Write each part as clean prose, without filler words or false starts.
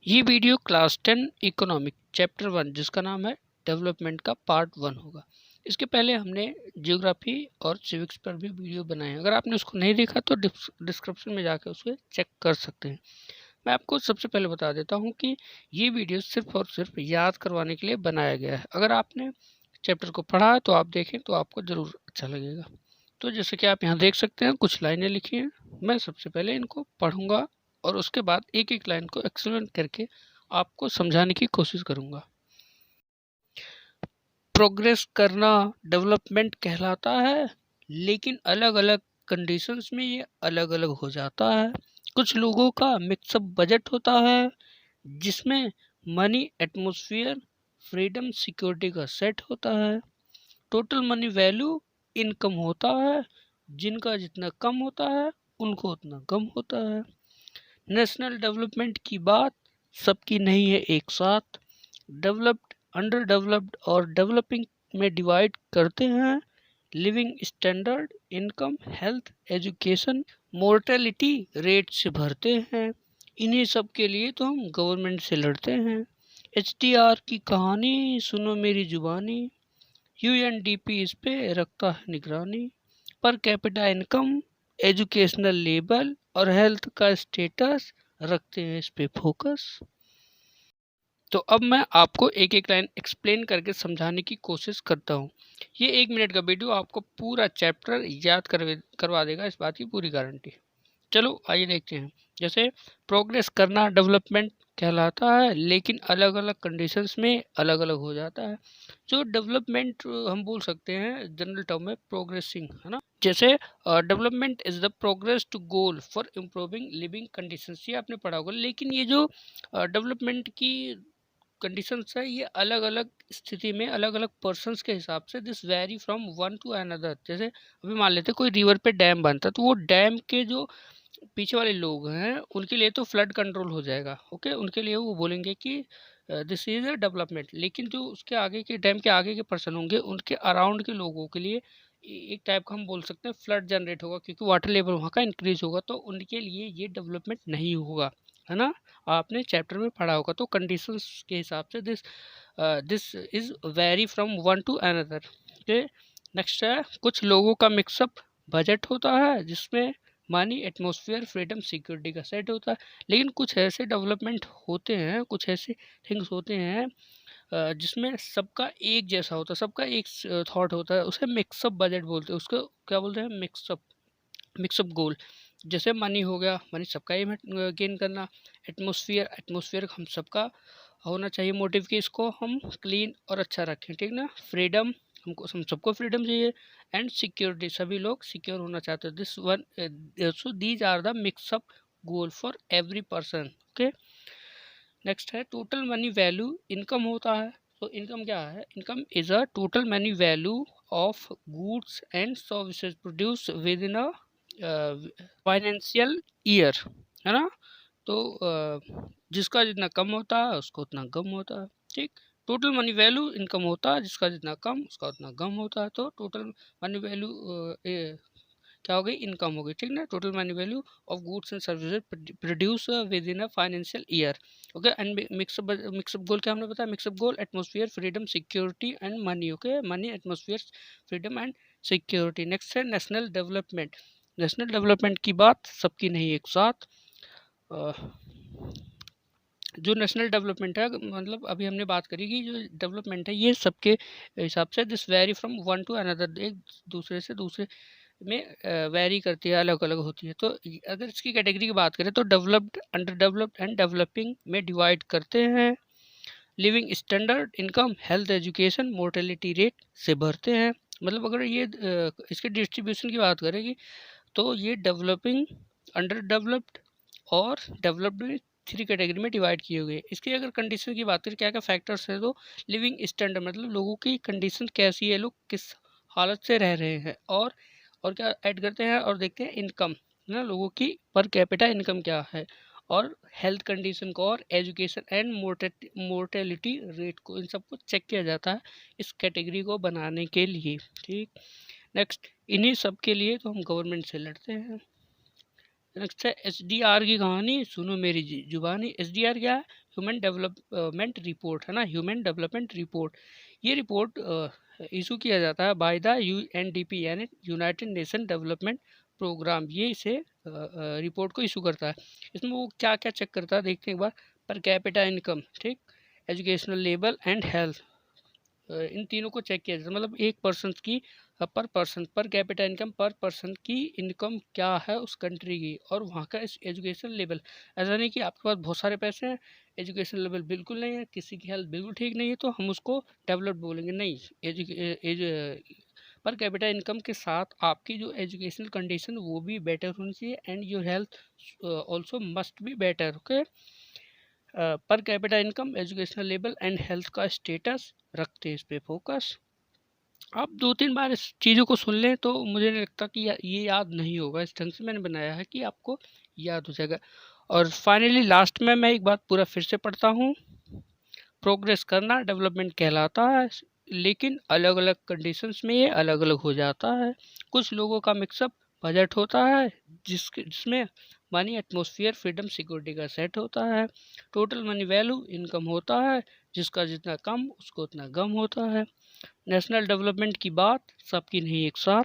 ये video class 10 economic chapter 1 जिसका नाम है डेवलपमेंट का पार्ट 1 होगा। इसके पहले हमने ज्योग्राफी और सिविक्स पर भी वीडियो बनाए हैं। अगर आपने उसको नहीं देखा तो डिस्क्रिप्शन में जाकर उसे चेक कर सकते हैं। मैं आपको सबसे पहले बता देता हूँ कि ये वीडियो सिर्फ और सिर्फ याद करवाने के लिए बनाया गया है। अगर आपने चैप्टर को पढ़ा है तो आप देखें तो आपको ज़रूर अच्छा लगेगा। तो जैसे कि आप यहाँ देख सकते हैं कुछ लाइनें लिखी हैं। मैं सबसे पहले इनको पढ़ूंगा और उसके बाद एक एक लाइन को एक्सप्लेन करके आपको समझाने की कोशिश करूंगा। प्रोग्रेस करना डेवलपमेंट कहलाता है, लेकिन अलग अलग कंडीशंस में ये अलग अलग हो जाता है। कुछ लोगों का मिक्सअप बजट होता है जिसमें मनी, एटमॉस्फेयर, फ्रीडम, सिक्योरिटी का सेट होता है। टोटल मनी वैल्यू इनकम होता है, जिनका जितना कम होता है उनको उतना कम होता है। नेशनल डेवलपमेंट की बात सबकी नहीं है एक साथ। डेवलप्ड, अंडर डेवलप्ड और डेवलपिंग में डिवाइड करते हैं। Living standard, income, health, education, mortality rate से भरते हैं। इन्हीं सब के लिए तो हम गवर्नमेंट से लड़ते हैं। HDR की कहानी सुनो मेरी जुबानी। UNDP इस पे रखता है निगरानी। Per capita income, educational level और हेल्थ का स्टेटस रखते हैं इस पे फोकस। तो अब मैं आपको एक एक लाइन एक्सप्लेन करके समझाने की कोशिश करता हूँ। ये 1 मिनट का वीडियो आपको पूरा चैप्टर याद करवा देगा, इस बात की पूरी गारंटी। चलो आइए देखते हैं। जैसे प्रोग्रेस करना डेवलपमेंट कहलाता है, लेकिन अलग अलग कंडीशंस में अलग अलग हो जाता है। जो डेवलपमेंट हम बोल सकते हैं जनरल टर्म में प्रोग्रेसिंग, है ना। जैसे development is the progress to goal for improving living conditions, ये आपने पढ़ा होगा। लेकिन ये जो डेवलपमेंट की कंडीशंस है ये अलग अलग स्थिति में अलग अलग पर्सन्स के हिसाब से this very from one two another. जैसे अभी मान लेते हैं कोई रिवर पे डैम बनता है, तो वो डैम के जो पीछे वाले लोग हैं उनके लिए तो फ्लड कंट्रोल हो जाएगा, ओके, उनके लिए वो बोलेंगे कि दिस इज अ डेवलपमेंट। लेकिन जो उसके आगे के डैम के आगे के पर्सन होंगे उनके अराउंड के लोगों के लिए एक टाइप का हम बोल सकते हैं फ्लड जनरेट होगा, क्योंकि वाटर लेवल वहाँ का इंक्रीज होगा, तो उनके लिए ये डेवलपमेंट नहीं होगा, है ना। आपने चैप्टर में पढ़ा होगा। तो कंडीशंस के हिसाब से this is very from one two another, okay. Next है कुछ लोगों का मिक्सअप बजट होता है जिसमें मनी, एटमॉस्फेयर, फ्रीडम, सिक्योरिटी का सेट होता है। लेकिन कुछ ऐसे डेवलपमेंट होते हैं, कुछ ऐसे थिंग्स होते हैं जिसमें सबका एक जैसा होता है, सबका एक थॉट होता है, उसे मिक्सअप बजट बोलते हैं। उसको क्या बोलते हैं? मिक्सअप, मिक्सअप गोल। जैसे मनी हो गया, मनी सबका एम है गेन करना। एटमॉस्फेयर, एटमॉस्फेयर हम सबका होना चाहिए मोटिव कि इसको हम क्लीन और अच्छा रखें, ठीक ना। फ्रीडम, हम सबको फ्रीडम चाहिए। एंड सिक्योरिटी, सभी लोग सिक्योर होना चाहते हैं। This one, so these are the mixup goal for every person, okay. Next है टोटल मनी वैल्यू इनकम होता है। तो इनकम क्या है? Income is a total money value of goods and services produce within a financial year, है ना। तो जिसका जितना कम होता है उसको उतना कम होता है, ठीक। टोटल मनी वैल्यू इनकम होता है, जिसका जितना कम उसका उतना कम होता है। तो टोटल मनी वैल्यू क्या हो गई? इनकम हो गई, ठीक ना। Total money value of goods and services produce within a financial year, okay. And mix up goal क्या हमने बताया? Mix up goal atmosphere, freedom, security and money, okay. Money, atmosphere, freedom and security. Next है national development. National development की बात सबकी नहीं एक साथ। जो नेशनल डेवलपमेंट है, मतलब अभी हमने बात करी कि जो डेवलपमेंट है ये सबके हिसाब से this very from one two another, एक दूसरे से दूसरे में वेरी करती है, अलग अलग होती है। तो अगर इसकी कैटेगरी की बात करें तो developed, under developed and developing में डिवाइड करते हैं। Living standard, income, health, education, mortality rate से भरते हैं। मतलब अगर ये इसके डिस्ट्रीब्यूशन की बात करेंगे तो ये डेवलपिंग, अंडर डेवलप्ड और डेवलप्ड में 3 कैटेगरी में डिवाइड किए हुए हैं। इसकी अगर कंडीशन की बात करें क्या क्या फैक्टर्स है, तो लिविंग स्टैंडर्ड मतलब लोगों की कंडीशन कैसी है, लोग किस हालत से रह रहे हैं। और क्या ऐड करते हैं और देखते हैं इनकम, ना, लोगों की पर कैपिटा इनकम क्या है। और हेल्थ कंडीशन को और एजुकेशन एंड मोर्टेलिटी रेट को, इन सबको चेक किया जाता है इस कैटेगरी को बनाने के लिए, ठीक। नेक्स्ट, इन्हीं सब के लिए तो हम गवर्नमेंट से लड़ते हैं। नेक्स्ट है एसडीआर की कहानी सुनो मेरी जुबानी। एसडीआर क्या है? ह्यूमन डेवलपमेंट रिपोर्ट है ना, ह्यूमन डेवलपमेंट रिपोर्ट। ये रिपोर्ट इशू किया जाता है बाय द यूएनडीपी यानी यूनाइटेड नेशन डेवलपमेंट प्रोग्राम। ये इसे रिपोर्ट को इशू करता है। इसमें वो क्या क्या चेक करता है देखते हैं एक बार। पर कैपिटा इनकम, ठीक, एजुकेशनल लेवल एंड हेल्थ, इन तीनों को चेक किया जाता है। मतलब एक पर्सन की पर पर्सन, पर कैपिटा इनकम, पर पर्सन की इनकम क्या है उस कंट्री की, और वहाँ का एजुकेशन लेवल। ऐसा नहीं कि आपके पास बहुत सारे पैसे हैं, एजुकेशन लेवल बिल्कुल नहीं है, किसी की हेल्थ बिल्कुल ठीक नहीं है तो हम उसको डेवलप्ड बोलेंगे, नहीं। पर कैपिटा इनकम के साथ आपकी जो एजुकेशनल कंडीशन वो भी बेटर होनी चाहिए and your health also must be better. Okay, per capita income, educational level and health का स्टेटस रखते हैं इस पे फोकस। आप 2-3 बार इस चीज़ों को सुन लें तो मुझे नहीं लगता कि ये याद नहीं होगा। इस ढंग से मैंने बनाया है कि आपको याद हो जाएगा। और फाइनली लास्ट में मैं एक बात पूरा फिर से पढ़ता हूँ। प्रोग्रेस करना डेवलपमेंट कहलाता है, लेकिन अलग अलग कंडीशंस में ये अलग अलग हो जाता है। कुछ लोगों का मिक्सअप बजट होता है जिसमें मनी, एटमॉस्फेयर, फ्रीडम, सिक्योरिटी का सेट होता है। टोटल मनी वैल्यू इनकम होता है, जिसका जितना कम उसको उतना गम होता है। नेशनल डेवलपमेंट की बात सबकी नहीं एक साथ।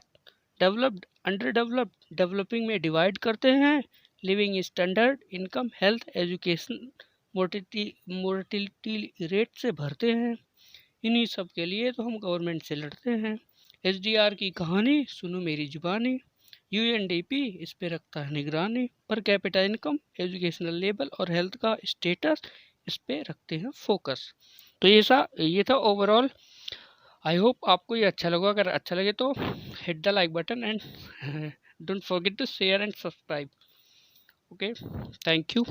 डेवलप्ड, अंडर डेवलप्ड, डेवलपिंग में डिवाइड करते हैं। Living standard, income, health, education, mortality rate से भरते हैं। इन्हीं सब के लिए तो हम गवर्नमेंट से लड़ते हैं। एसडीआर की कहानी सुनो मेरी जुबानी। यूएनडीपी इस पे रखता है निगरानी। Per capita income, educational level और हेल्थ का स्टेटस इस पे रखते हैं फोकस। तो ये था ओवरऑल। आई होप आपको ये अच्छा लगा। अगर अच्छा लगे तो hit the like button and don't forget to share and subscribe. Okay, thank you.